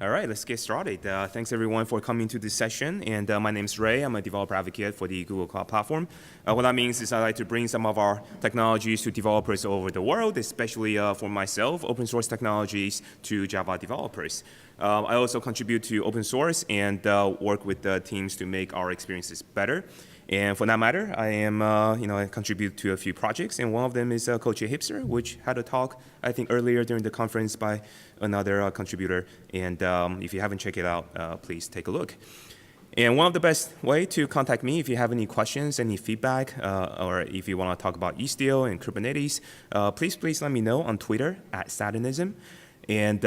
All right, let's get started. Thanks everyone for coming to this session. And my name is Ray. I'm a developer advocate for the Google Cloud Platform. What that means is I like to bring some of our technologies to developers all over the world, especially for myself, open source technologies to Java developers. I also contribute to open source and work with the teams to make our experiences better. And for that matter, I am, I contribute to a few projects, and one of them is Code Hipster, which had a talk, I think, earlier during the conference by another contributor. And if you haven't checked it out, please take a look. And one of the best way to contact me if you have any questions, any feedback, or if you want to talk about Istio and Kubernetes, please let me know on Twitter @Satanism. And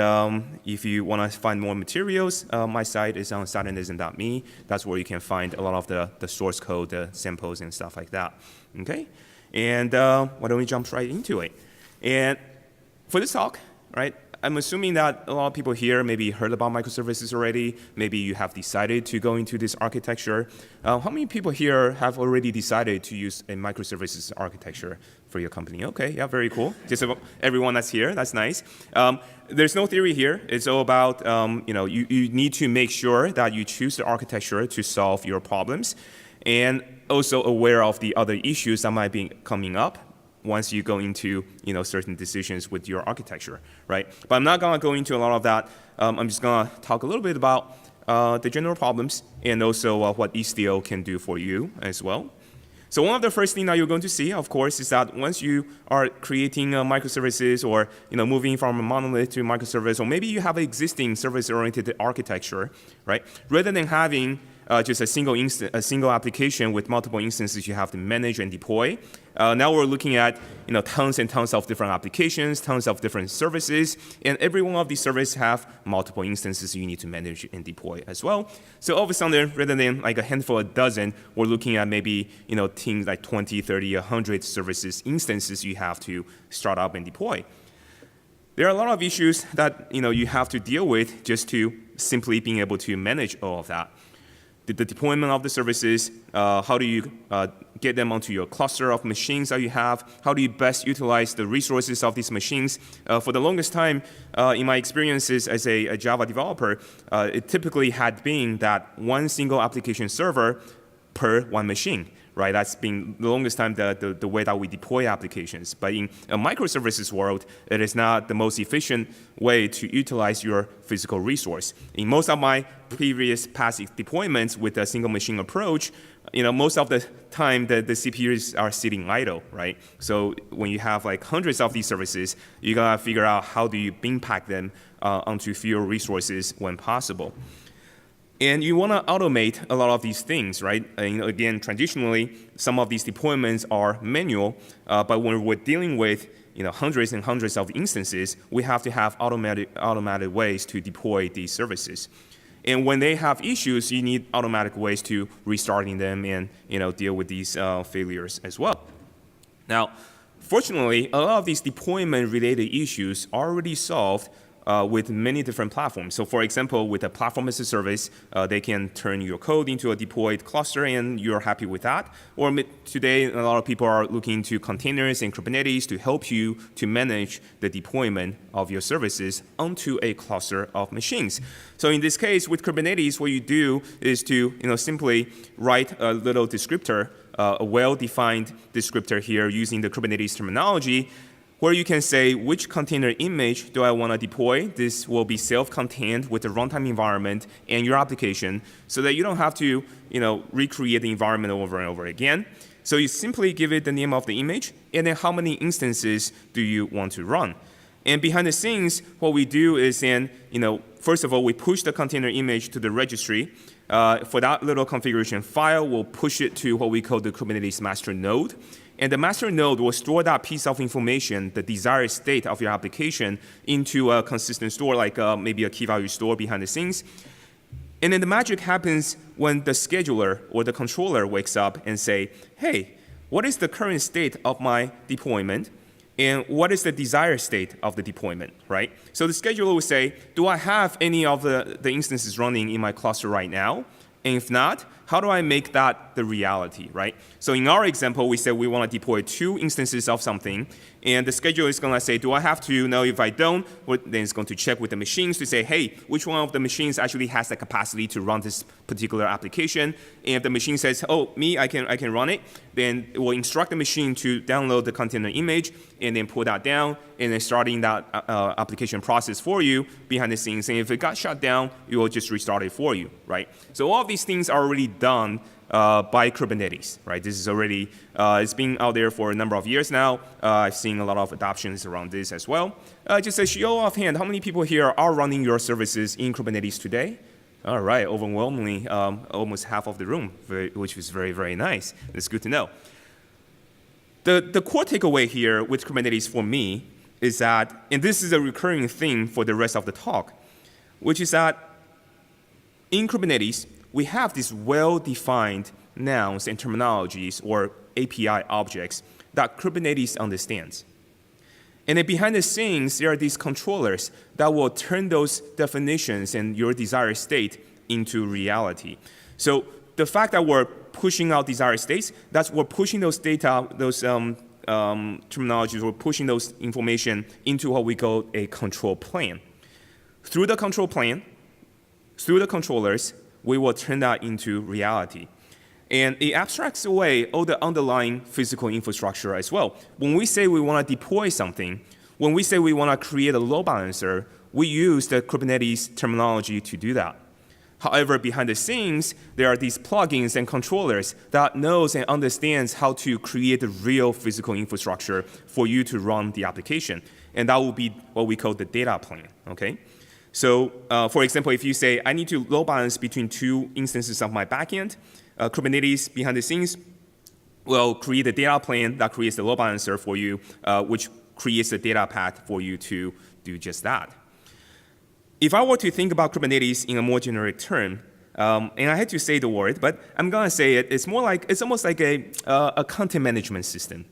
if you want to find more materials, my site is on satanism.me. That's where you can find a lot of the source code, the samples, and stuff like that. Okay? And why don't we jump right into it? And for this talk, right, I'm assuming that a lot of people here maybe heard about microservices already. Maybe you have decided to go into this architecture. How many people here have already decided to use a microservices architecture for your company? Okay, yeah, very cool. Just about everyone that's here, that's nice. There's no theory here. It's all about, you need to make sure that you choose the architecture to solve your problems, and also aware of the other issues that might be coming up once you go into certain decisions with your architecture, right? But I'm not gonna go into a lot of that. I'm just gonna talk a little bit about the general problems and also what Istio can do for you as well. So one of the first things that you're going to see, of course, is that once you are creating microservices or moving from a monolith to microservice, or maybe you have an existing service-oriented architecture, right? Rather than having just a single application with multiple instances you have to manage and deploy. Now we're looking at tons and tons of different applications, tons of different services, and every one of these services have multiple instances you need to manage and deploy as well. So all of a sudden, rather than like a handful, a dozen, we're looking at maybe things like 20, 30, 100 services instances you have to start up and deploy. There are a lot of issues that you have to deal with just to simply being able to manage all of that. The deployment of the services, how do you get them onto your cluster of machines that you have? How do you best utilize the resources of these machines? For the longest time, in my experiences as a Java developer, it typically had been that one single application server per one machine, right? That's been the longest time the way that we deploy applications. But in a microservices world, it is not the most efficient way to utilize your physical resource. In most of my previous past deployments with a single machine approach, most of the time the CPUs are sitting idle, right? So when you have like hundreds of these services, you gotta figure out how do you bin pack them onto fewer resources when possible. And you want to automate a lot of these things, right? Again, traditionally, some of these deployments are manual, but when we're dealing with hundreds and hundreds of instances, we have to have automatic ways to deploy these services. And when they have issues, you need automatic ways to restarting them and deal with these failures as well. Now, fortunately, a lot of these deployment-related issues are already solved with many different platforms. So for example, with a platform as a service, they can turn your code into a deployed cluster and you're happy with that. Or today, a lot of people are looking to containers and Kubernetes to help you to manage the deployment of your services onto a cluster of machines. So in this case, with Kubernetes, what you do is to simply write a little descriptor, a well-defined descriptor here using the Kubernetes terminology, where you can say which container image do I want to deploy. This will be self-contained with the runtime environment and your application so that you don't have to recreate the environment over and over again. So you simply give it the name of the image and then how many instances do you want to run. And behind the scenes, what we do is then, first of all, we push the container image to the registry. For that little configuration file, we'll push it to what we call the Kubernetes master node. And the master node will store that piece of information, the desired state of your application, into a consistent store, like maybe a key value store behind the scenes. And then the magic happens when the scheduler or the controller wakes up and say, hey, what is the current state of my deployment? And what is the desired state of the deployment, right? So the scheduler will say, do I have any of the instances running in my cluster right now? And if not, how do I make that the reality, right? So in our example, we said we want to deploy 2 instances of something, and the schedule is going to say, do I have to? No, if I don't, then it's going to check with the machines to say, hey, which one of the machines actually has the capacity to run this particular application? And if the machine says, oh, me, I can run it, then it will instruct the machine to download the container image and then pull that down and then starting that application process for you behind the scenes. And if it got shut down, it will just restart it for you, right? So all of these things are already done by Kubernetes, right? This is already, it's been out there for a number of years now. I've seen a lot of adoptions around this as well. Just a show of hand, how many people here are running your services in Kubernetes today? All right, overwhelmingly, almost half of the room, which is very, very nice. That's good to know. The core takeaway here with Kubernetes for me is that, and this is a recurring theme for the rest of the talk, which is that in Kubernetes, we have these well-defined nouns and terminologies or API objects that Kubernetes understands. And then behind the scenes, there are these controllers that will turn those definitions and your desired state into reality. So the fact that we're pushing out desired states, that's we're pushing those data, those terminologies, we're pushing those information into what we call a control plane. Through the control plane, through the controllers, we will turn that into reality. And it abstracts away all the underlying physical infrastructure as well. When we say we want to deploy something, when we say we want to create a load balancer, we use the Kubernetes terminology to do that. However, behind the scenes, there are these plugins and controllers that knows and understands how to create the real physical infrastructure for you to run the application. And that will be what we call the data plane, okay? So, for example, if you say, I need to load balance between 2 instances of my backend, Kubernetes behind the scenes will create a data plane that creates the load balancer for you, which creates a data path for you to do just that. If I were to think about Kubernetes in a more generic term, and I had to say the word, but I'm going to say it, it's almost like a content management system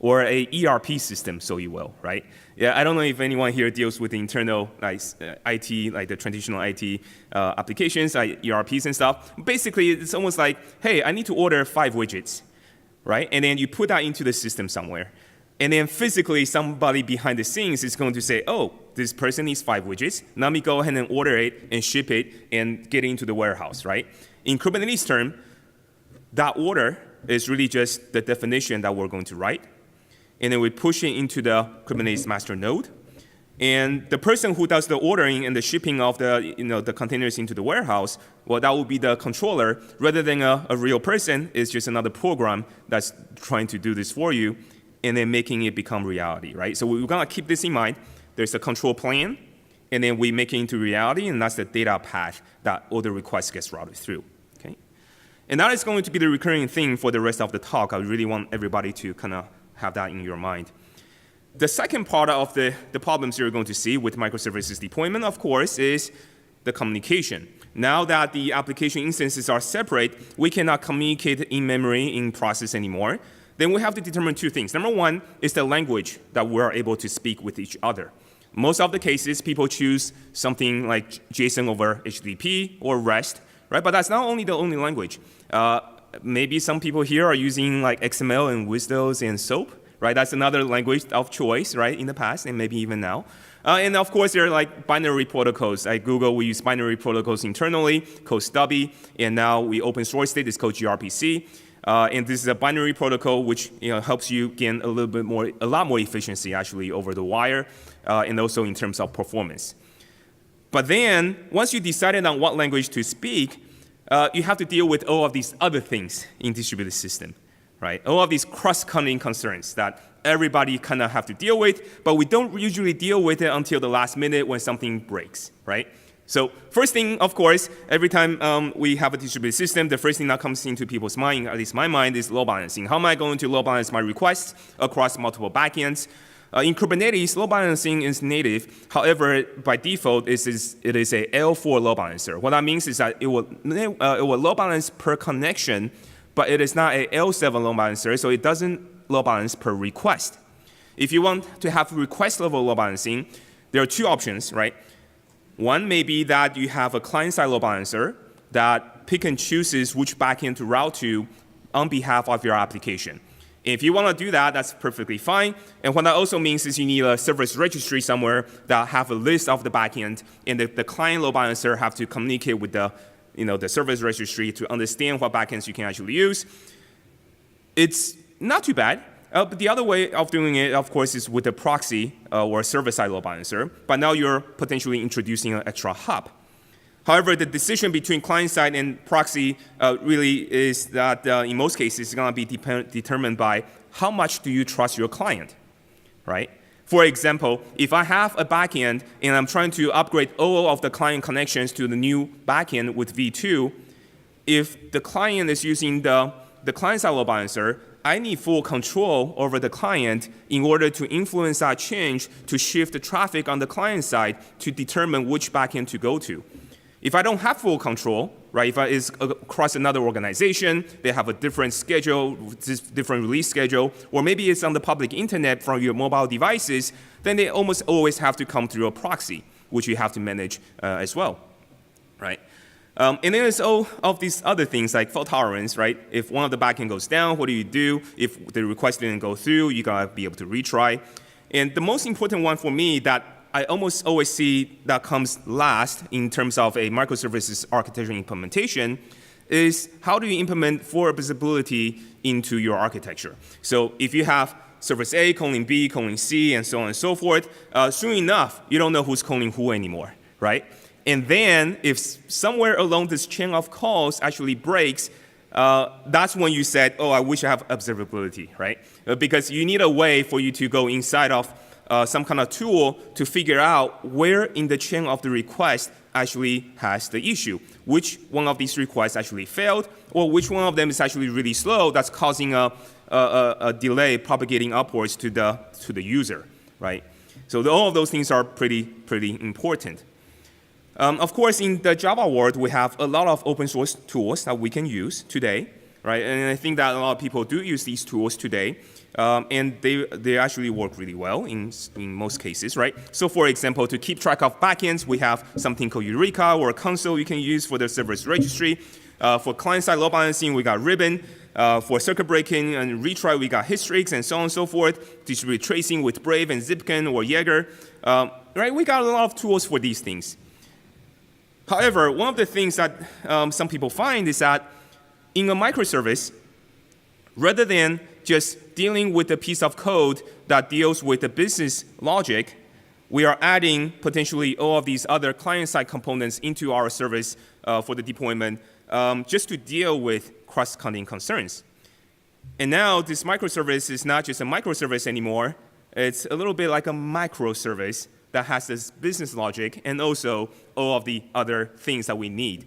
or a ERP system, so you will, right? Yeah, I don't know if anyone here deals with the internal IT, like the traditional IT applications, like ERPs and stuff. Basically, it's almost like, hey, I need to order 5 widgets, right? And then you put that into the system somewhere. And then physically, somebody behind the scenes is going to say, oh, this person needs 5 widgets. Let me go ahead and order it and ship it and get it into the warehouse, right? In Kubernetes term, that order is really just the definition that we're going to write. And then we push it into the Kubernetes master node. And the person who does the ordering and the shipping of the containers into the warehouse, well, that will be the controller. Rather than a real person, it's just another program that's trying to do this for you and then making it become reality, right? So we're going to keep this in mind. There's a control plane, and then we make it into reality, and that's the data path that all the requests gets routed through, okay? And that is going to be the recurring thing for the rest of the talk. I really want everybody to kind of have that in your mind. The second part of the problems you're going to see with microservices deployment, of course, is the communication. Now that the application instances are separate, we cannot communicate in memory in process anymore. Then we have to determine 2 things. Number 1 is the language that we're able to speak with each other. Most of the cases, people choose something like JSON over HTTP or REST, right? But that's not only the only language. Maybe some people here are using like XML and WSDL and SOAP, right? That's another language of choice, right, in the past and maybe even now. And of course, there are like binary protocols. At Google, we use binary protocols internally called Stubby, and now we open source it. It's called gRPC. And this is a binary protocol which helps you gain a lot more efficiency actually over the wire, and also in terms of performance. But then once you decided on what language to speak, you have to deal with all of these other things in distributed system, right? All of these cross-cutting concerns that everybody kind of have to deal with, but we don't usually deal with it until the last minute when something breaks, right? So first thing, of course, every time we have a distributed system, the first thing that comes into people's mind, at least my mind, is load balancing. How am I going to load balance my requests across multiple backends? In Kubernetes, load balancing is native. However, by default, it is a L4 load balancer. What that means is that it will load balance per connection, but it is not a L7 load balancer, so it doesn't load balance per request. If you want to have request level load balancing, there are 2 options, right? One may be that you have a client-side load balancer that pick and chooses which backend to route to on behalf of your application. If you want to do that, that's perfectly fine. And what that also means is you need a service registry somewhere that have a list of the backend, and the client load balancer have to communicate with the service registry to understand what backends you can actually use. It's not too bad. But the other way of doing it, of course, is with a proxy or a server-side load balancer. But now you're potentially introducing an extra hop. However, the decision between client-side and proxy really is that in most cases, it's going to be determined by how much do you trust your client, right? For example, if I have a backend and I'm trying to upgrade all of the client connections to the new backend with V2, if the client is using the client-side load balancer, I need full control over the client in order to influence that change to shift the traffic on the client side to determine which backend to go to. If I don't have full control, right, if it's across another organization, they have a different schedule, different release schedule, or maybe it's on the public internet from your mobile devices, then they almost always have to come through a proxy, which you have to manage as well, right? And then there's all of these other things like fault tolerance, right? If one of the backend goes down, what do you do? If the request didn't go through, you gotta be able to retry. And the most important one for me that I almost always see that comes last in terms of a microservices architecture implementation is how do you implement full observability into your architecture? So if you have service A calling B, calling C, and so on and so forth, soon enough, you don't know who's calling who anymore, right? And then if somewhere along this chain of calls actually breaks, that's when you said, oh, I wish I have observability, right? Because you need a way for you to go inside of some kind of tool to figure out where in the chain of the request actually has the issue, which one of these requests actually failed, or which one of them is actually really slow that's causing a delay propagating upwards to the user, right? So all of those things are pretty important. Of course, in the Java world, we have a lot of open source tools that we can use today, right? And I think that a lot of people do use these tools today, and they actually work really well in most cases, right? So for example, to keep track of backends, we have something called Eureka or Console you can use for the service registry. For client-side load balancing, we got Ribbon. For circuit breaking and retry, we got Hystrix and so on and so forth. Distributed tracing with Brave and Zipkin or Jaeger, right? We got a lot of tools for these things. However, one of the things that some people find is that in a microservice, rather than just dealing with a piece of code that deals with the business logic, we are adding potentially all of these other client-side components into our service for the deployment just to deal with cross-cutting concerns. And now this microservice is not just a microservice anymore. It's a little bit like a microservice that has this business logic and also all of the other things that we need.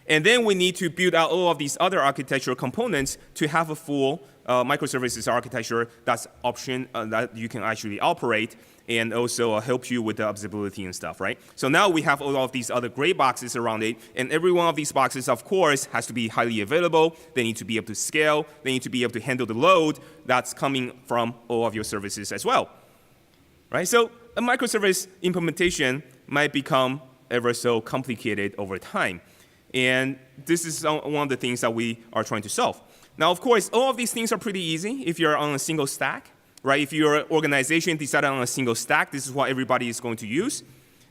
And then we need to build out all of these other architectural components to have a full microservices architecture that's that you can actually operate and also help you with the observability and stuff, right? So now we have all of these other gray boxes around it, and every one of these boxes, of course, has to be highly available. They need to be able to scale. They need to be able to handle the load that's coming from all of your services as well, right? So a microservice implementation might become ever so complicated over time. And this is one of the things that we are trying to solve. Now, of course, all of these things are pretty easy if you're on a single stack, right? If your organization decided on a single stack, this is what everybody is going to use,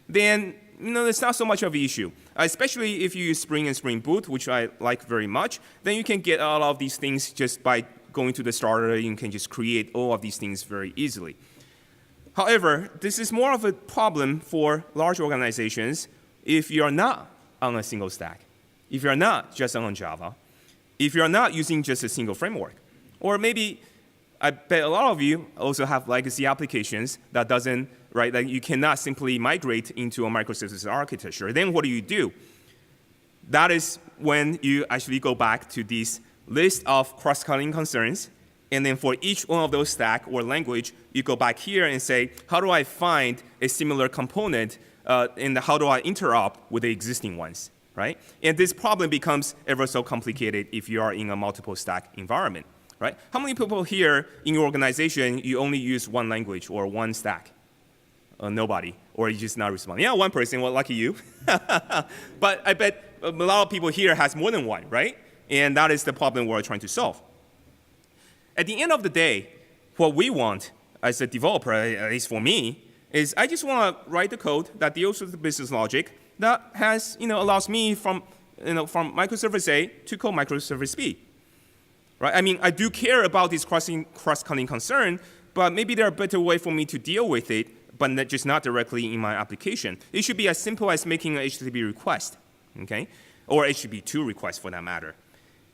then it's not so much of an issue. Especially if you use Spring and Spring Boot, which I like very much, then you can get all of these things just by going to the starter. You can just create all of these things very easily. However, this is more of a problem for large organizations if you're not on a single stack, if you're not just on Java, if you're not using just a single framework. Or maybe, I bet a lot of you also have legacy applications that that you cannot simply migrate into a microservices architecture. Then what do? That is when you actually go back to this list of cross-cutting concerns. And then for each one of those stack or language, you go back here and say, how do I find a similar component and how do I interop with the existing ones, right? And this problem becomes ever so complicated if you are in a multiple stack environment, right? How many people here in your organization, you only use one language or one stack? Nobody, or you just not responding. Yeah, one person, well, lucky you. But I bet a lot of people here has more than one, right? And that is the problem we're trying to solve. At the end of the day, what we want as a developer, at least for me, is I just want to write the code that deals with the business logic that has, allows me from microservice A to call microservice B. Right? I mean, I do care about this cross-cutting concern, but maybe there are better ways for me to deal with it, but just not directly in my application. It should be as simple as making an HTTP request, okay? Or HTTP2 request for that matter.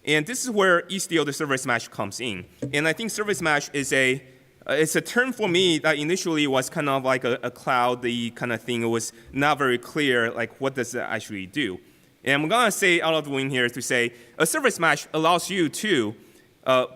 And this is where Istio, the service mesh, comes in. And I think service mesh is it's a term for me that initially was kind of like a cloudy kind of thing. It was not very clear, like what does it actually do? And I'm gonna say out of the wing here to say a service mesh allows you to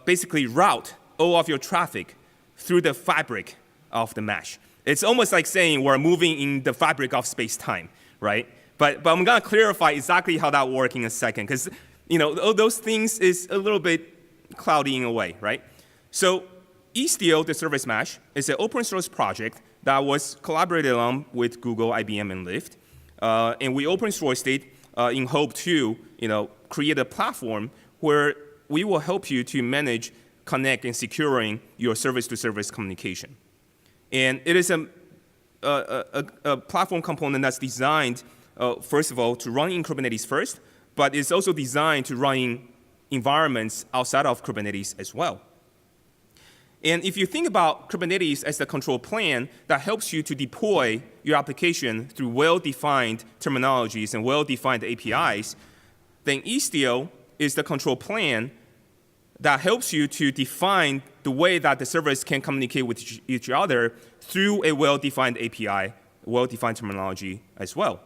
basically route all of your traffic through the fabric of the mesh. It's almost like saying we're moving in the fabric of space-time, right? But I'm gonna clarify exactly how that works in a second, because those things is a little bit cloudy in a way, right? So Istio, the service mesh, is an open source project that was collaborated on with Google, IBM, and Lyft. And we open sourced it in hope to create a platform where we will help you to manage, connect, and securing your service-to-service communication. And it is a platform component that's designed, first of all, to run in Kubernetes first, but it's also designed to run in environments outside of Kubernetes as well. And if you think about Kubernetes as the control plane that helps you to deploy your application through well-defined terminologies and well-defined APIs, then Istio is the control plane that helps you to define the way that the servers can communicate with each other through a well-defined API, well-defined terminology as well.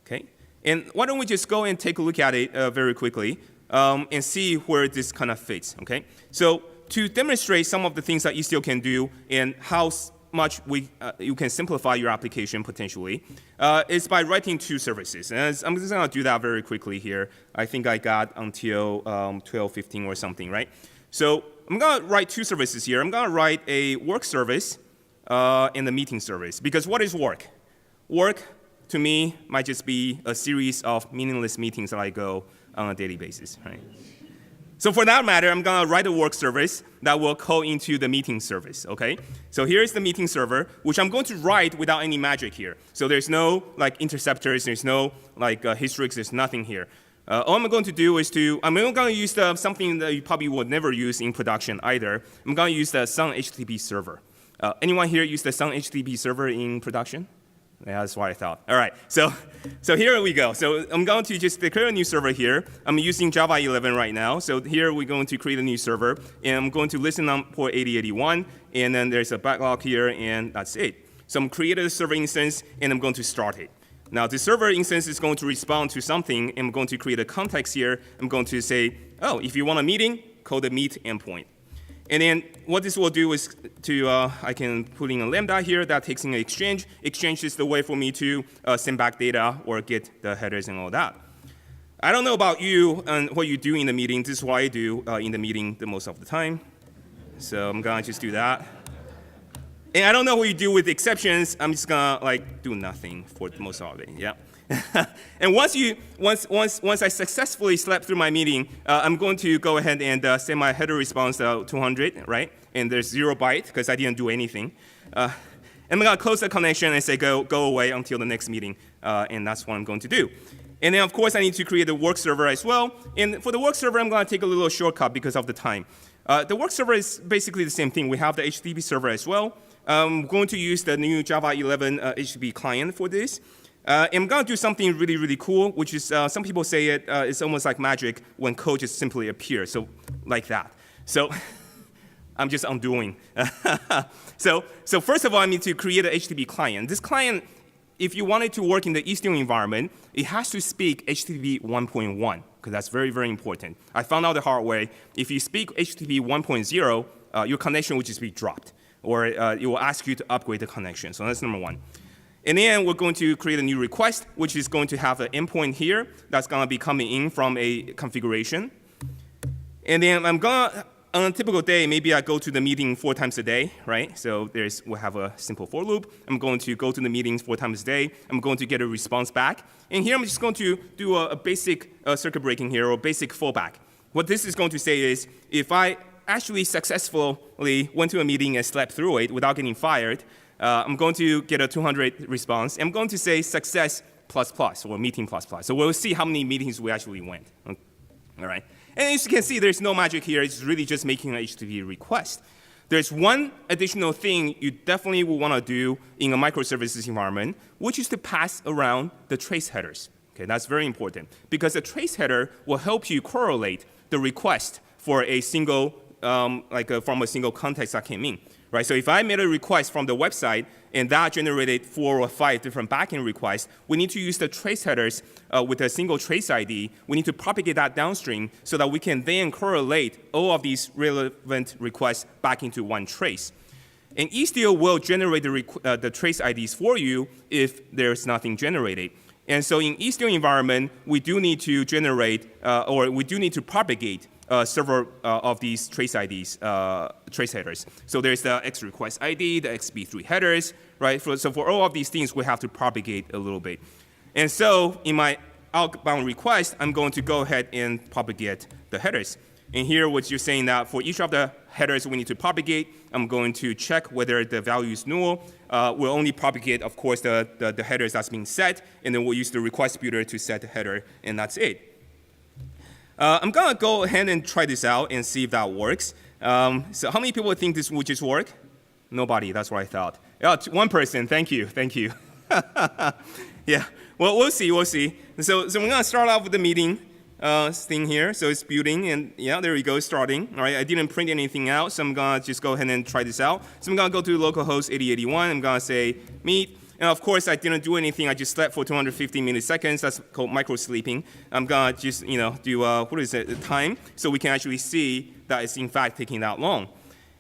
Okay? And why don't we just go and take a look at it very quickly and see where this kind of fits, okay? So to demonstrate some of the things that Istio can do and how much you can simplify your application potentially is by writing two services. And I'm just going to do that very quickly here. I think I got until 12:15 or something, right? So I'm going to write two services here. I'm going to write a work service and a meeting service. Because what is work? Work, to me, might just be a series of meaningless meetings that I go on a daily basis, right? So for that matter, I'm going to write a work service that will call into the meeting service, okay? So here's the meeting server, which I'm going to write without any magic here. So there's no interceptors, there's no historics, there's nothing here. All I'm going to do is I'm going to use something that you probably would never use in production either. I'm going to use the Tsang HTTP server. Anyone here use the Tsang HTTP server in production? Yeah, that's what I thought. All right, so here we go. So I'm going to just declare a new server here. I'm using Java 11 right now. So here we're going to create a new server, and I'm going to listen on port 8081, and then there's a backlog here, and that's it. So I'm created a server instance, and I'm going to start it. Now the server instance is going to respond to something, and I'm going to create a context here. I'm going to say, oh, if you want a meeting, call the meet endpoint. And then what this will do is I can put in a lambda here that takes in an exchange. Exchange is the way for me to send back data or get the headers and all that. I don't know about you and what you do in the meeting. This is what I do in the meeting the most of the time. So I'm going to just do that. And I don't know what you do with exceptions. I'm just going to do nothing for most of it, yeah. And once I successfully slept through my meeting, I'm going to go ahead and send my header response 200, right? And there's 0 byte because I didn't do anything. And I'm going to close the connection and say go away until the next meeting. And that's what I'm going to do. And then, of course, I need to create a work server as well. And for the work server, I'm going to take a little shortcut because of the time. The work server is basically the same thing. We have the HTTP server as well. I'm going to use the new Java 11 HTTP client for this. I'm going to do something really, really cool, which is some people say it's almost like magic when code just simply appears, so like that. So I'm just undoing. So first of all, I need to create an HTTP client. This client, if you want it to work in the Istio environment, it has to speak HTTP 1.1, because that's very, very important. I found out the hard way. If you speak HTTP 1.0, your connection will just be dropped, or it will ask you to upgrade the connection. So that's number one. And then we're going to create a new request, which is going to have an endpoint here that's going to be coming in from a configuration. And then I'm going to on a typical day, maybe I go to the meeting 4 times a day, right? So we'll have a simple for loop. I'm going to go to the meetings 4 times a day. I'm going to get a response back. And here I'm just going to do a basic circuit breaking here, or basic fallback. What this is going to say is, if I actually successfully went to a meeting and slept through it without getting fired, I'm going to get a 200 response. I'm going to say success ++ or meeting ++. So we'll see how many meetings we actually went. All right. And as you can see, there's no magic here. It's really just making an HTTP request. There's one additional thing you definitely will want to do in a microservices environment, which is to pass around the trace headers. Okay, that's very important, because the trace header will help you correlate the request for a single, from a single context that came in. Right? So if I made a request from the website and that generated 4 or 5 different backend requests, we need to use the trace headers with a single trace ID. We need to propagate that downstream so that we can then correlate all of these relevant requests back into one trace. And Istio will generate the trace IDs for you if there's nothing generated. And so in Istio environment, we do need to generate, or we do need to propagate several of these trace IDs, trace headers. So there's the X request ID, the XB3 headers, right? So for all of these things, we have to propagate a little bit. And so in my outbound request, I'm going to go ahead and propagate the headers. And here, what you're saying that for each of the headers we need to propagate, I'm going to check whether the value is null. We'll only propagate, of course, the headers that's being set, and then we'll use the request builder to set the header, and that's it. I'm going to go ahead and try this out and see if that works. So how many people think this would just work? Nobody, that's what I thought. Yeah, 1 person, thank you. Yeah, well, we'll see. So we're going to start off with the meeting thing here. So it's building, and yeah, there we go, starting. All right, I didn't print anything out, so I'm going to just go ahead and try this out. So I'm going to go to localhost 8081. I'm going to say meet. And of course, I didn't do anything. I just slept for 250 milliseconds. That's called micro-sleeping. I'm going to just do, time, so we can actually see that it's in fact taking that long.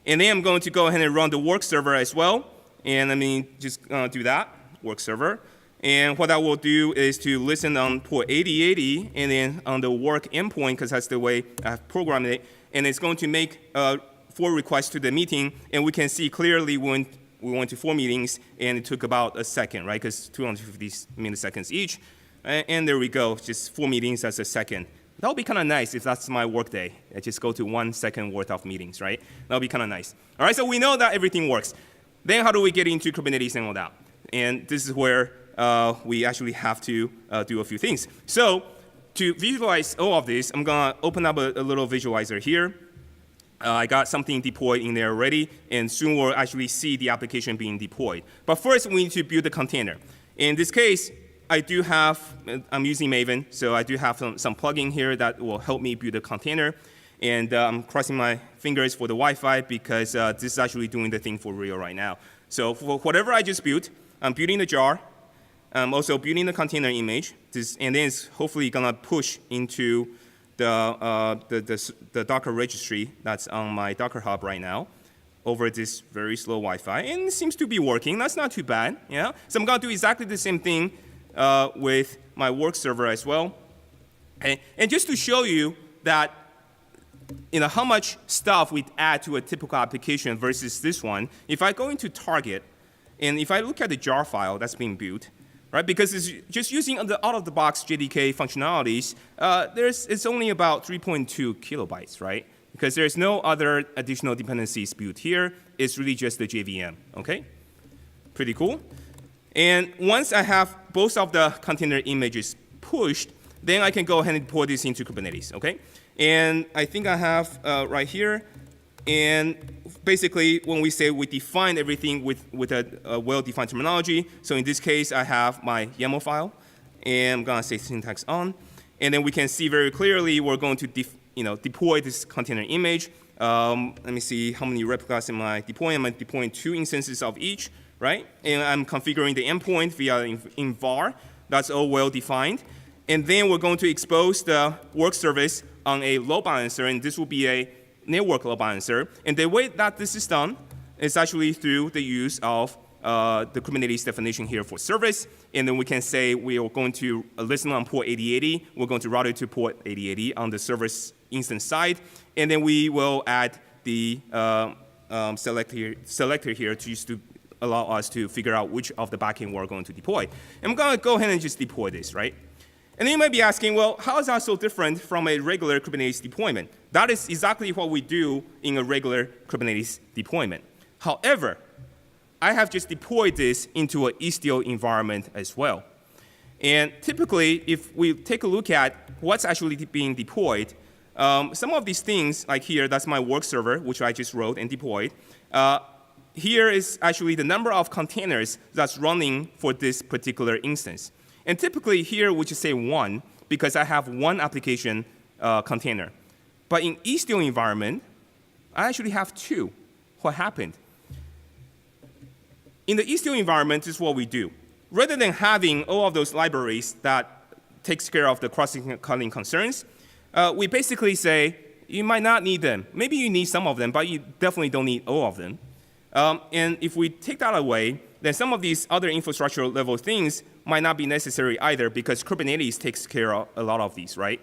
And then I'm going to go ahead and run the work server as well. And just do that, work server. And what I will do is to listen on port 8080 and then on the work endpoint, because that's the way I've programmed it. And it's going to make 4 requests to the meeting. And we can see clearly when we went to 4 meetings, and it took about a second, right? Because 250 milliseconds each. And there we go, just 4 meetings as a second. That would be kind of nice if that's my work day. I just go to 1 second worth of meetings, right? That would be kind of nice. All right, so we know that everything works. Then how do we get into Kubernetes and all that? And this is where we actually have to do a few things. So to visualize all of this, I'm going to open up a little visualizer here. I got something deployed in there already, and soon we'll actually see the application being deployed. But first, we need to build a container. In this case, I'm using Maven, so I do have some plugin here that will help me build a container. And I'm crossing my fingers for the Wi-Fi because this is actually doing the thing for real right now. So for whatever I just built, I'm building the jar. I'm also building the container image, and then it's hopefully going to push into the Docker registry that's on my Docker Hub right now over this very slow Wi-Fi, and it seems to be working. That's not too bad, yeah? So I'm going to do exactly the same thing with my work server as well. And just to show you that how much stuff we add to a typical application versus this one, if I go into Target, and if I look at the jar file that's being built, right? Because it's just using the out-of-the-box JDK functionalities, it's only about 3.2 kilobytes, right? Because there's no other additional dependencies built here. It's really just the JVM, okay? Pretty cool. And once I have both of the container images pushed, then I can go ahead and pour this into Kubernetes, okay? And I think I have right here. And basically, when we say we define everything with a well-defined terminology, so in this case, I have my YAML file, and I'm going to say syntax on. And then we can see very clearly we're going to deploy this container image. Let me see how many replicas am I deploying. I'm deploying 2 instances of each, right? And I'm configuring the endpoint via in var. That's all well-defined. And then we're going to expose the work service on a load balancer, and this will be a network load balancer. And the way that this is done is actually through the use of the Kubernetes definition here for service. And then we can say we are going to listen on port 8080. We're going to route it to port 8080 on the service instance side, and then we will add the selector here just to allow us to figure out which of the backend we're going to deploy. And I'm going to go ahead and just deploy this, right? And then you might be asking, well, how is that so different from a regular Kubernetes deployment? That is exactly what we do in a regular Kubernetes deployment. However, I have just deployed this into an Istio environment as well. And typically, if we take a look at what's actually being deployed, some of these things, like here, that's my work server, which I just wrote and deployed. Here is actually the number of containers that's running for this particular instance. And typically here we just say 1 because I have 1 application container. But in Istio environment, I actually have 2. What happened? In the Istio environment, this is what we do. Rather than having all of those libraries that takes care of the cross-cutting concerns, we basically say you might not need them. Maybe you need some of them, but you definitely don't need all of them. And if we take that away, then some of these other infrastructure level things might not be necessary either because Kubernetes takes care of a lot of these, right?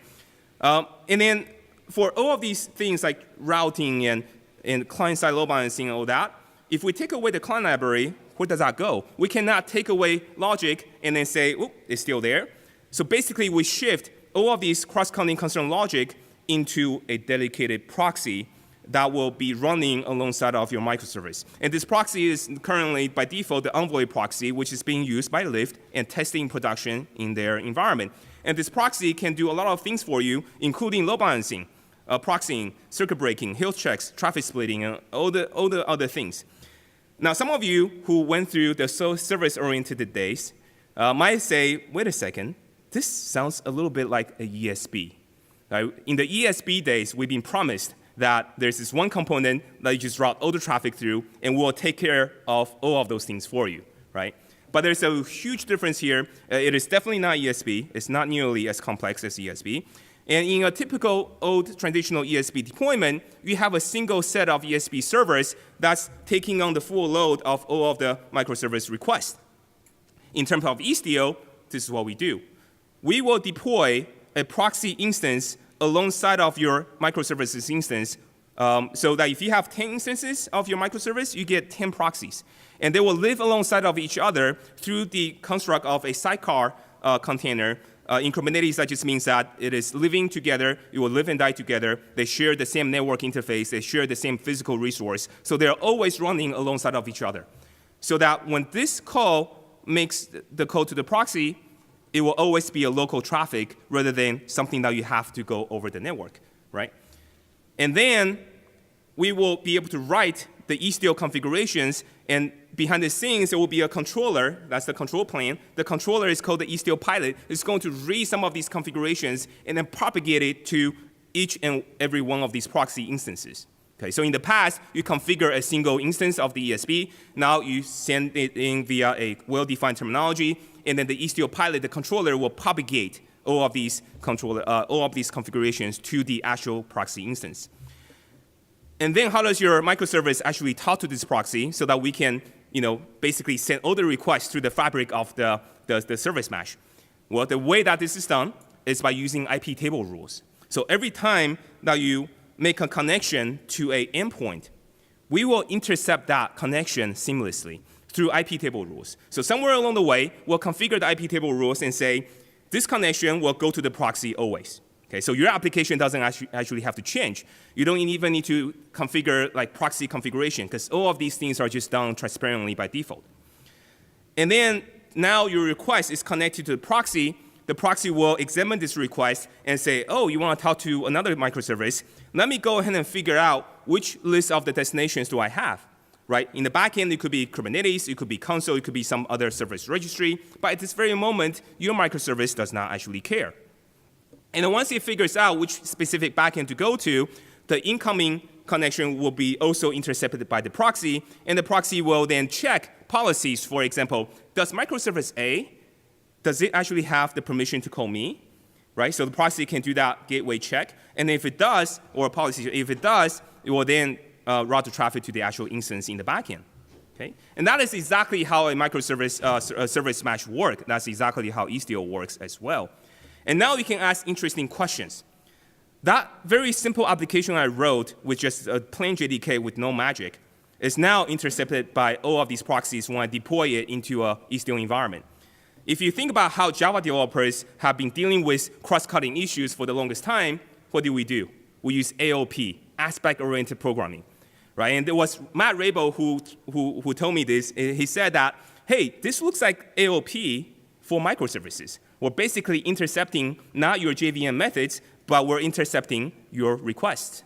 And then for all of these things like routing and client-side load balancing and all that, if we take away the client library, where does that go? We cannot take away logic and then say, oh, it's still there. So basically, we shift all of these cross-cutting concern logic into a dedicated proxy that will be running alongside of your microservice. And this proxy is currently, by default, the Envoy proxy, which is being used by Lyft and testing production in their environment. And this proxy can do a lot of things for you, including load balancing, proxying, circuit breaking, health checks, traffic splitting, and all the other things. Now, some of you who went through the service-oriented days might say, wait a second, this sounds a little bit like a ESB. Right? In the ESB days, we've been promised that there's this one component that you just route all the traffic through, and we'll take care of all of those things for you, right? But there's a huge difference here. It is definitely not ESB. It's not nearly as complex as ESB. And in a typical old traditional ESB deployment, you have a single set of ESB servers that's taking on the full load of all of the microservice requests. In terms of Istio, this is what we do. We will deploy a proxy instance alongside of your microservices instance, so that if you have 10 instances of your microservice, you get 10 proxies. And they will live alongside of each other through the construct of a sidecar container. In Kubernetes, that just means that it is living together, it will live and die together, they share the same network interface, they share the same physical resource, so they're always running alongside of each other. So that when this call makes the call to the proxy, it will always be a local traffic rather than something that you have to go over the network, right? And then we will be able to write the Istio configurations, and behind the scenes, there will be a controller. That's the control plane. The controller is called the Istio pilot. It's going to read some of these configurations and then propagate it to each and every one of these proxy instances. Okay, so in the past, you configure a single instance of the ESB. Now you send it in via a well-defined terminology, and then the Istio pilot, the controller, will propagate all of these configurations to the actual proxy instance. And then how does your microservice actually talk to this proxy so that we can, basically send all the requests through the fabric of the service mesh? Well, the way that this is done is by using IP table rules. So every time that you make a connection to an endpoint, we will intercept that connection seamlessly through IP table rules. So somewhere along the way, we'll configure the IP table rules and say, this connection will go to the proxy always. Okay, so your application doesn't actually have to change. You don't even need to configure like proxy configuration because all of these things are just done transparently by default. And then now your request is connected to the proxy. The proxy will examine this request and say, oh, you want to talk to another microservice. Let me go ahead and figure out which list of the destinations do I have. Right? In the backend, it could be Kubernetes, it could be console, it could be some other service registry. But at this very moment, your microservice does not actually care. And then once it figures out which specific backend to go to, the incoming connection will be also intercepted by the proxy, and the proxy will then check policies. For example, does microservice A, does it actually have the permission to call me? Right? So the proxy can do that gateway check, and if it does, or policy, if it does, it will then route the traffic to the actual instance in the backend. Okay? And that is exactly how a microservice service mesh works. That's exactly how Istio works as well. And now you can ask interesting questions. That very simple application I wrote with just a plain JDK with no magic is now intercepted by all of these proxies when I deploy it into a Istio environment. If you think about how Java developers have been dealing with cross-cutting issues for the longest time, what do? We use AOP, aspect-oriented programming, right? And there was Matt Rabel who told me this. He said that, hey, this looks like AOP for microservices. We're basically intercepting not your JVM methods, but we're intercepting your requests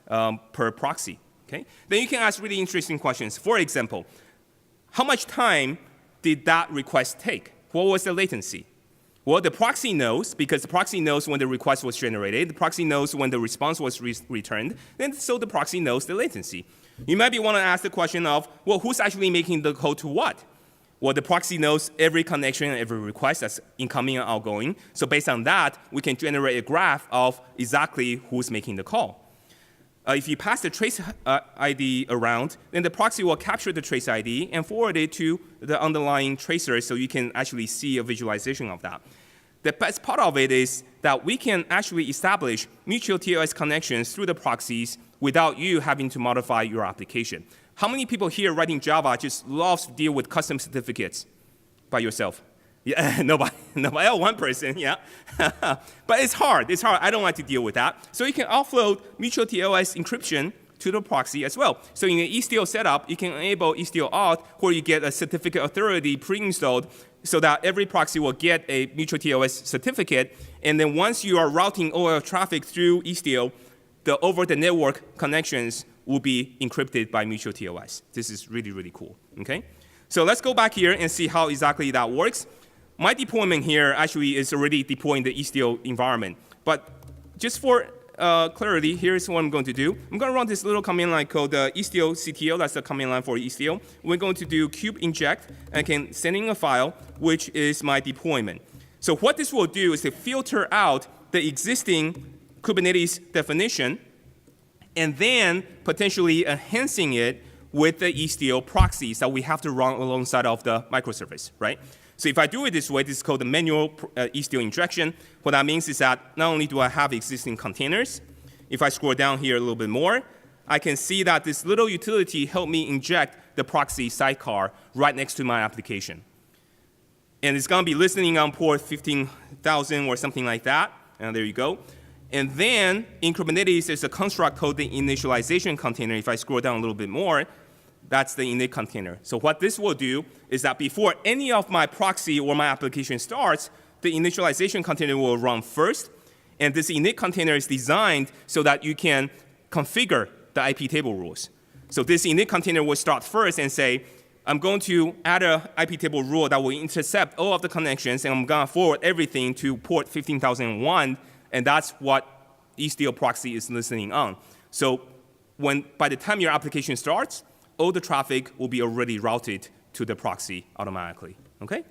per proxy. Okay? Then you can ask really interesting questions. For example, how much time did that request take? What was the latency? Well, the proxy knows, because the proxy knows when the request was generated. The proxy knows when the response was returned. And so the proxy knows the latency. You might want to ask the question of, well, who's actually making the call to what? Well, the proxy knows every connection and every request that's incoming and outgoing. So based on that, we can generate a graph of exactly who's making the call. If you pass the trace ID around, then the proxy will capture the trace ID and forward it to the underlying tracer so you can actually see a visualization of that. The best part of it is that we can actually establish mutual TLS connections through the proxies without you having to modify your application. How many people here writing Java just loves to deal with custom certificates by yourself? Yeah, nobody. Oh, one person, yeah. But it's hard. I don't like to deal with that. So you can offload mutual TLS encryption to the proxy as well. So in an Istio setup, you can enable Istio auth, where you get a certificate authority pre-installed so that every proxy will get a mutual TLS certificate. And then once you are routing all your traffic through Istio, the over-the-network connections will be encrypted by mutual TLS. This is really, really cool, okay? So let's go back here and see how exactly that works. My deployment here actually is already deploying the Istio environment. But just for clarity, here's what I'm going to do. I'm going to run this little command line called Istio CTL. That's the command line for Istio. We're going to do kube inject, and I can send in a file, which is my deployment. So what this will do is to filter out the existing Kubernetes definition, and then potentially enhancing it with the Istio proxies that we have to run alongside of the microservice, right? So if I do it this way, this is called the manual Istio injection. What that means is that not only do I have existing containers, if I scroll down here a little bit more, I can see that this little utility helped me inject the proxy sidecar right next to my application. And it's going to be listening on port 15,000 or something like that. And there you go. And then in Kubernetes, there's a construct called the initialization container. If I scroll down a little bit more, that's the init container. So what this will do is that before any of my proxy or my application starts, the initialization container will run first. And this init container is designed so that you can configure the IP table rules. So this init container will start first and say, I'm going to add an IP table rule that will intercept all of the connections, and I'm going to forward everything to port 15,001. And that's what Istio proxy is listening on. So by the time your application starts, all the traffic will be already routed to the proxy automatically, okay?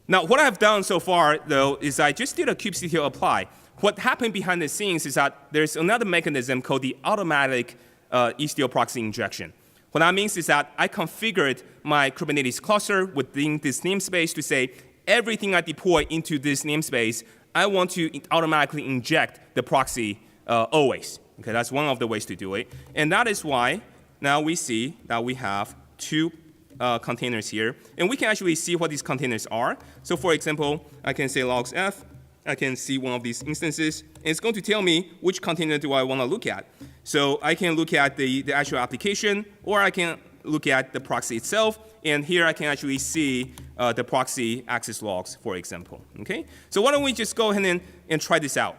Now, what I've done so far, though, is I just did a kubectl apply. What happened behind the scenes is that there's another mechanism called the automatic Istio proxy injection. What that means is that I configured my Kubernetes cluster within this namespace to say, everything I deploy into this namespace, I want to automatically inject the proxy always. Okay, that's one of the ways to do it. And that is why now we see that we have two containers here. And we can actually see what these containers are. So for example, I can say logs f. I can see one of these instances. And it's going to tell me which container do I want to look at. So I can look at the actual application, or I can look at the proxy itself. And here I can actually see the proxy access logs, for example. Okay? So why don't we just go ahead and try this out.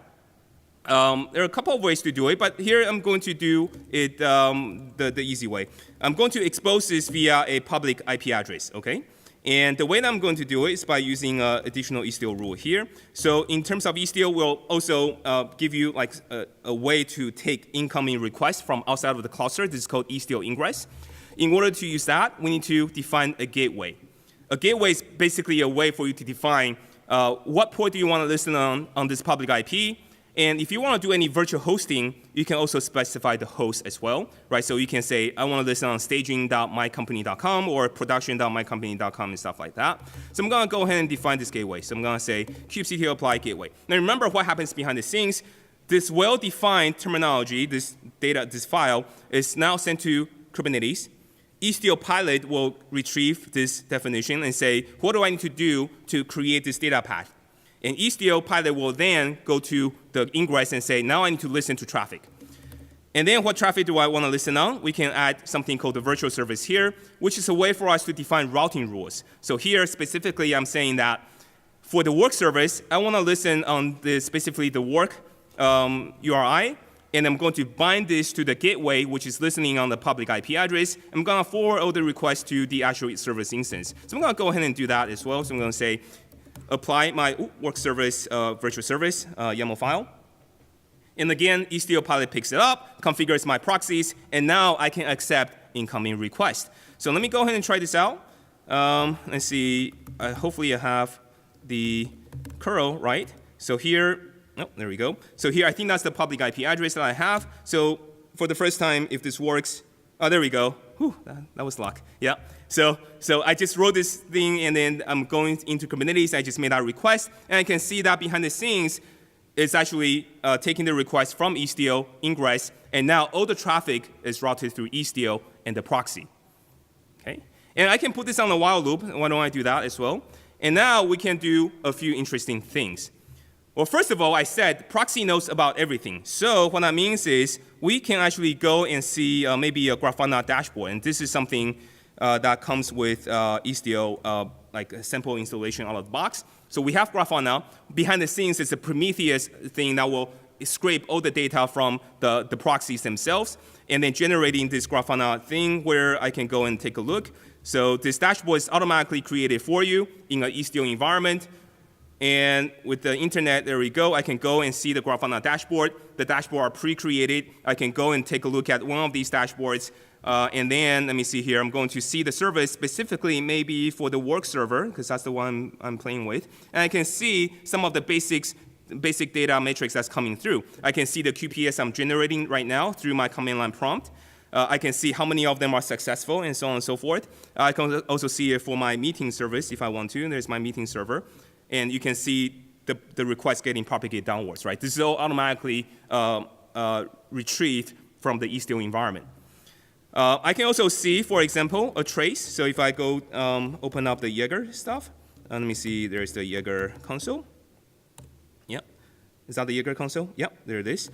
There are a couple of ways to do it, but here I'm going to do it the easy way. I'm going to expose this via a public IP address, okay? And the way that I'm going to do it is by using an additional Istio rule here. So in terms of Istio, we'll also give you like a way to take incoming requests from outside of the cluster. This is called Istio ingress. In order to use that, we need to define a gateway. A gateway is basically a way for you to define what port do you want to listen on this public IP. And if you want to do any virtual hosting, you can also specify the host as well, right? So you can say, I want to listen on staging.mycompany.com or production.mycompany.com and stuff like that. So I'm going to go ahead and define this gateway. So I'm going to say kubectl apply gateway. Now remember what happens behind the scenes. this well-defined terminology, this file, is now sent to Kubernetes. Istio pilot will retrieve this definition and say, what do I need to do to create this data path? And Istio pilot will then go to the ingress and say, now I need to listen to traffic. And then what traffic do I want to listen on? We can add something called the virtual service here, which is a way for us to define routing rules. So here, specifically, I'm saying that for the work service, I want to listen on specifically the work URI, and I'm going to bind this to the gateway, which is listening on the public IP address. I'm going to forward all the requests to the actual service instance. So I'm going to go ahead and do that as well. So I'm going to say, apply my work service virtual service YAML file. And again, Istio pilot picks it up, configures my proxies, and now I can accept incoming requests. So let me go ahead and try this out. Let's see. Hopefully I have the curl right. So here, oh, there we go. So here, I think that's the public IP address that I have. So for the first time, if this works, oh, there we go. Whew, that was luck. Yeah. So I just wrote this thing, and then I'm going into Kubernetes. I just made that request, and I can see that behind the scenes, it's actually taking the request from Istio ingress, and now all the traffic is routed through Istio and the proxy. Okay? And I can put this on a while loop. Why don't I do that as well? And now we can do a few interesting things. Well, first of all, I said proxy knows about everything. So what that means is we can actually go and see maybe a Grafana dashboard. And this is something that comes with Istio, like a simple installation out of the box. So we have Grafana. Behind the scenes, it's a Prometheus thing that will scrape all the data from the proxies themselves, and then generating this Grafana thing where I can go and take a look. So this dashboard is automatically created for you in an Istio environment. And with the internet, there we go. I can go and see the Grafana dashboard. The dashboard are pre-created. I can go and take a look at one of these dashboards. And then, let me see here, I'm going to see the service specifically maybe for the work server, because that's the one I'm playing with. And I can see some of the basic data matrix that's coming through. I can see the QPS I'm generating right now through my command line prompt. I can see how many of them are successful, and so on and so forth. I can also see it for my meeting service if I want to. There's my meeting server. And you can see the request getting propagated downwards, right? This is all automatically retrieved from the Istio environment. I can also see, for example, a trace. So if I go open up the Jaeger stuff, let me see, there's the Jaeger console. Yep. Is that the Jaeger console? Yep, there it is.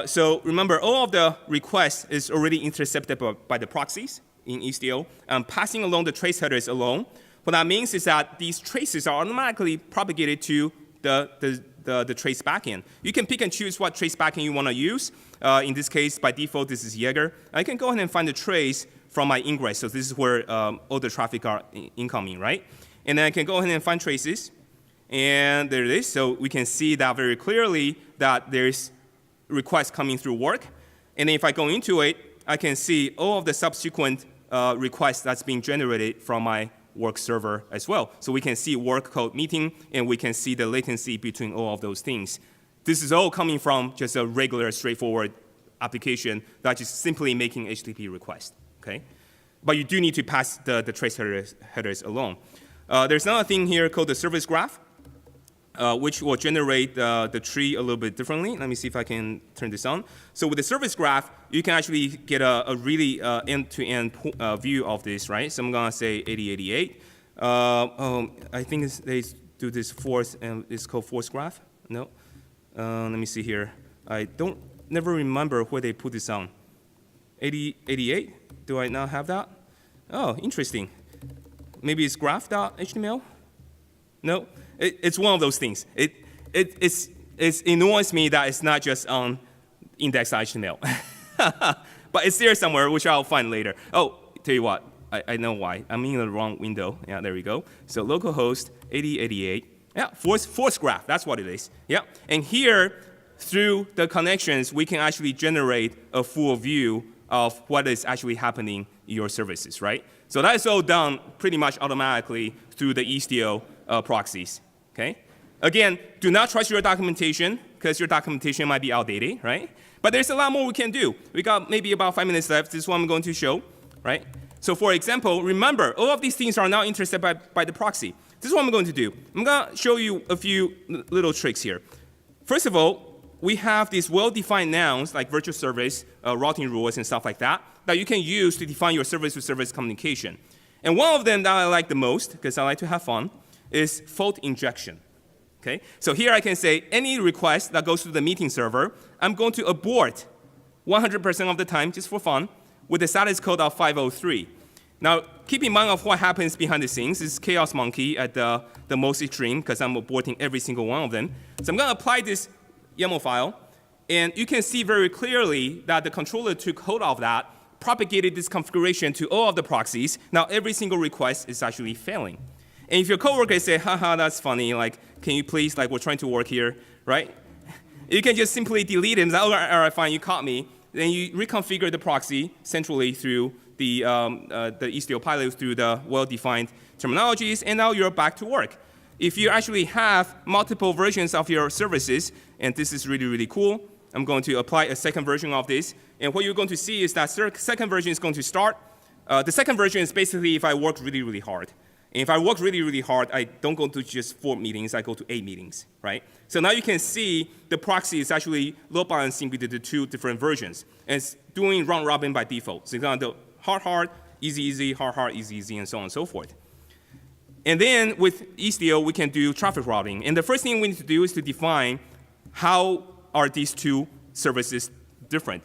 So remember, all of the requests is already intercepted by the proxies in Istio. Passing along the trace headers alone. What that means is that these traces are automatically propagated to the trace backend. You can pick and choose what trace backend you want to use. In this case, by default, this is Jaeger. I can go ahead and find the trace from my ingress. So this is where all the traffic are incoming, right? And then I can go ahead and find traces. And there it is. So we can see that very clearly that there's requests coming through work. And then if I go into it, I can see all of the subsequent requests that's being generated from my work server as well. So we can see work code meeting, and we can see the latency between all of those things. This is all coming from just a regular, straightforward application that's just simply making HTTP requests, okay? But you do need to pass the trace headers along. There's another thing here called the service graph, which will generate the tree a little bit differently. Let me see if I can turn this on. So with the service graph, you can actually get a really end-to-end view of this, right? So I'm going to say 8088. I think they do this force, and it's called force graph. No. Let me see here. I never remember where they put this on. 8088? Do I not have that? Oh, interesting. Maybe it's graph.html? No. It's one of those things. It annoys me that it's not just on index.html. But it's there somewhere, which I'll find later. Oh, tell you what, I know why. I'm in the wrong window. Yeah, there we go. So localhost 8088. Yeah, force graph, that's what it is. Yeah, and here, through the connections, we can actually generate a full view of what is actually happening in your services, right? So that is all done pretty much automatically through the Istio proxies. Okay? Again, do not trust your documentation, because your documentation might be outdated, right? But there's a lot more we can do. We got maybe about 5 minutes left. This is what I'm going to show, right? So for example, remember, all of these things are now intercepted by the proxy. This is what I'm going to do. I'm going to show you a few little tricks here. First of all, we have these well-defined nouns like virtual service, routing rules, and stuff like that you can use to define your service-to-service communication. And one of them that I like the most, because I like to have fun, is fault injection. Okay? So here I can say any request that goes to the meeting server, I'm going to abort 100% of the time, just for fun, with the status code of 503. Now, keep in mind of what happens behind the scenes. This is chaos monkey at the most extreme, because I'm aborting every single one of them. So I'm going to apply this YAML file, and you can see very clearly that the controller took hold of that, propagated this configuration to all of the proxies. Now, every single request is actually failing. And if your coworker say, haha, that's funny, like, can you please, like, we're trying to work here, right? You can just simply delete it and say, all right, fine, you caught me. Then you reconfigure the proxy centrally through the Istio pilot through the well-defined terminologies, and now you're back to work. If you actually have multiple versions of your services, and this is really, really cool, I'm going to apply a second version of this. And what you're going to see is that second version is going to start. The second version is basically if I work really, really hard. And if I work really, really hard, I don't go to just 4 meetings, I go to 8 meetings, right? So now you can see the proxy is actually load balancing between the 2 different versions. And it's doing round robin by default. So it's going to do hard, easy, hard, easy, and so on and so forth. And then with Istio, we can do traffic routing. And the first thing we need to do is to define how are these 2 services different.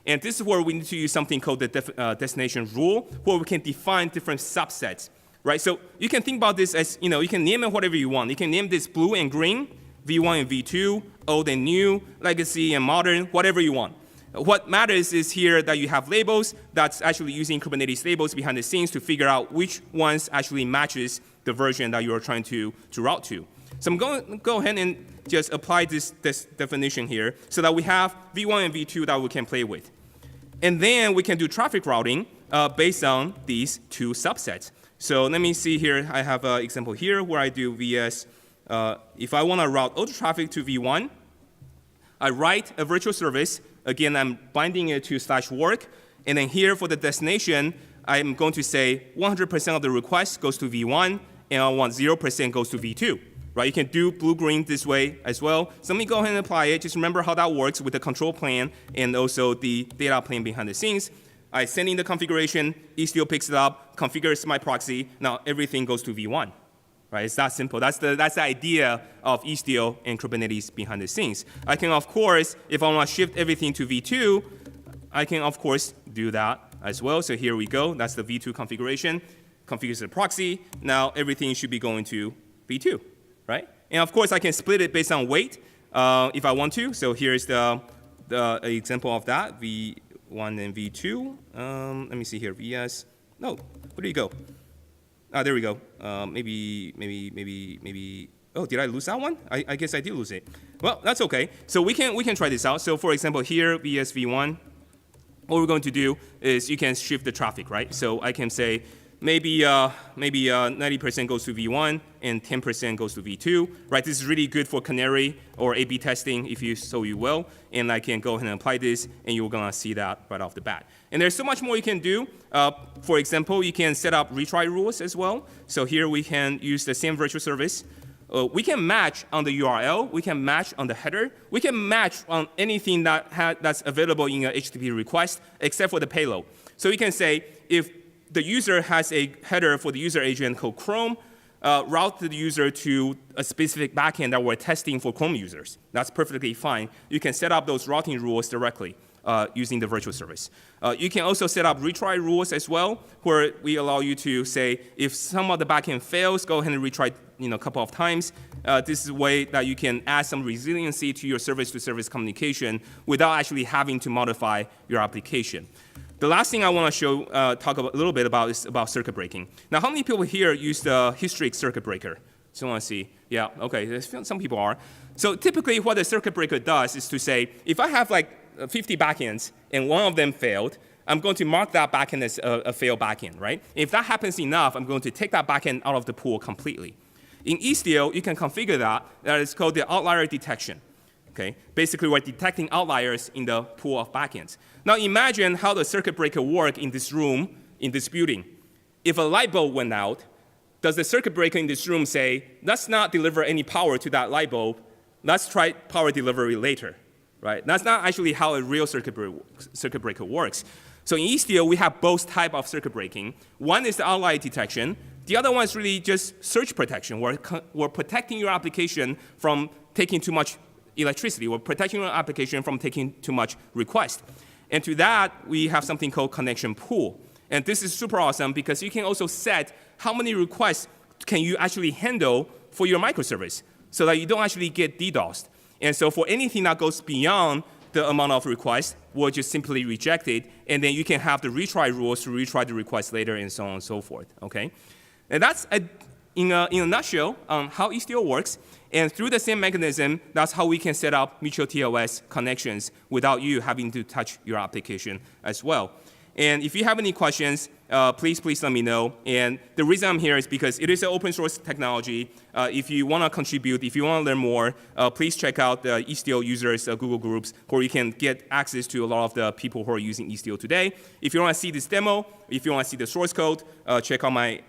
And this is where we need to use something called the destination rule, where we can define different subsets. Right, so you can think about this as, you can name it whatever you want. You can name this blue and green, V1 and V2, old and new, legacy and modern, whatever you want. What matters is here that you have labels that's actually using Kubernetes labels behind the scenes to figure out which ones actually matches the version that you're trying to route to. So I'm going to go ahead and just apply this definition here so that we have V1 and V2 that we can play with. And then we can do traffic routing based on these 2 subsets. So let me see here. I have an example here where I do VS. If I want to route all the traffic to V1, I write a virtual service. Again, I'm binding it to /work. And then here for the destination, I'm going to say 100% of the requests goes to V1, and I want 0% goes to V2. Right? You can do blue-green this way as well. So let me go ahead and apply it. Just remember how that works with the control plane and also the data plane behind the scenes. I send in the configuration, Istio picks it up, configures my proxy. Now everything goes to V1, right? It's that simple. That's the idea of Istio and Kubernetes behind the scenes. I can, of course, if I want to shift everything to V2, I can, of course, do that as well. So here we go. That's the V2 configuration. Configures the proxy. Now everything should be going to V2, right? And of course, I can split it based on weight if I want to. So here's the example of that. V1 and V2. Let me see here. VS. No, where do you go? There we go. Maybe. Oh, did I lose that one? I guess I did lose it. Well, that's okay. So we can try this out. So for example, here VS V1. What we're going to do is you can shift the traffic, right? So I can say maybe 90% goes to V1 and 10% goes to V2, right? This is really good for canary or A/B testing, if you will. And I can go ahead and apply this, and you're gonna see that right off the bat. And there's so much more you can do. For example, you can set up retry rules as well. So here we can use the same virtual service. We can match on the URL. We can match on the header. We can match on anything that's available in a HTTP request, except for the payload. So you can say if the user has a header for the user agent called Chrome, route the user to a specific backend that we're testing for Chrome users. That's perfectly fine. You can set up those routing rules directly using the virtual service. You can also set up retry rules as well, where we allow you to say, if some of the backend fails, go ahead and retry a couple of times. This is a way that you can add some resiliency to your service-to-service communication without actually having to modify your application. The last thing I want to talk a little bit about is about circuit breaking. Now, how many people here use the historic circuit breaker? Just want to see. Yeah, okay, some people are. So typically what the circuit breaker does is to say, if I have like 50 backends and one of them failed, I'm going to mark that backend as a failed backend, right? If that happens enough, I'm going to take that backend out of the pool completely. In Istio, you can configure that. That is called the Outlier Detection. Okay? Basically, we're detecting outliers in the pool of backends. Now imagine how the circuit breaker works in this room, in this building. If a light bulb went out, does the circuit breaker in this room say, let's not deliver any power to that light bulb, let's try power delivery later? right? That's not actually how a real circuit breaker works. So in Istio, we have both types of circuit breaking. One is the outlier detection. The other one is really just surge protection. We're protecting your application from taking too much electricity. We're protecting your application from taking too much request. And to that, we have something called connection pool. And this is super awesome because you can also set how many requests can you actually handle for your microservice so that you don't actually get DDoSed. And so for anything that goes beyond the amount of requests, we'll just simply reject it, and then you can have the retry rules to retry the request later and so on and so forth, okay? And that's, in a nutshell, how Istio works. And through the same mechanism, that's how we can set up mutual TLS connections without you having to touch your application as well. And if you have any questions, please let me know. And the reason I'm here is because it is an open source technology. If you want to contribute, if you want to learn more, please check out the Istio users Google groups, where you can get access to a lot of the people who are using Istio today. If you want to see this demo, if you want to see the source code, check out my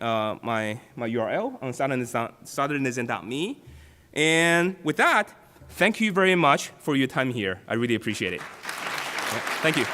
URL on southernism.me. And with that, thank you very much for your time here. I really appreciate it. Thank you.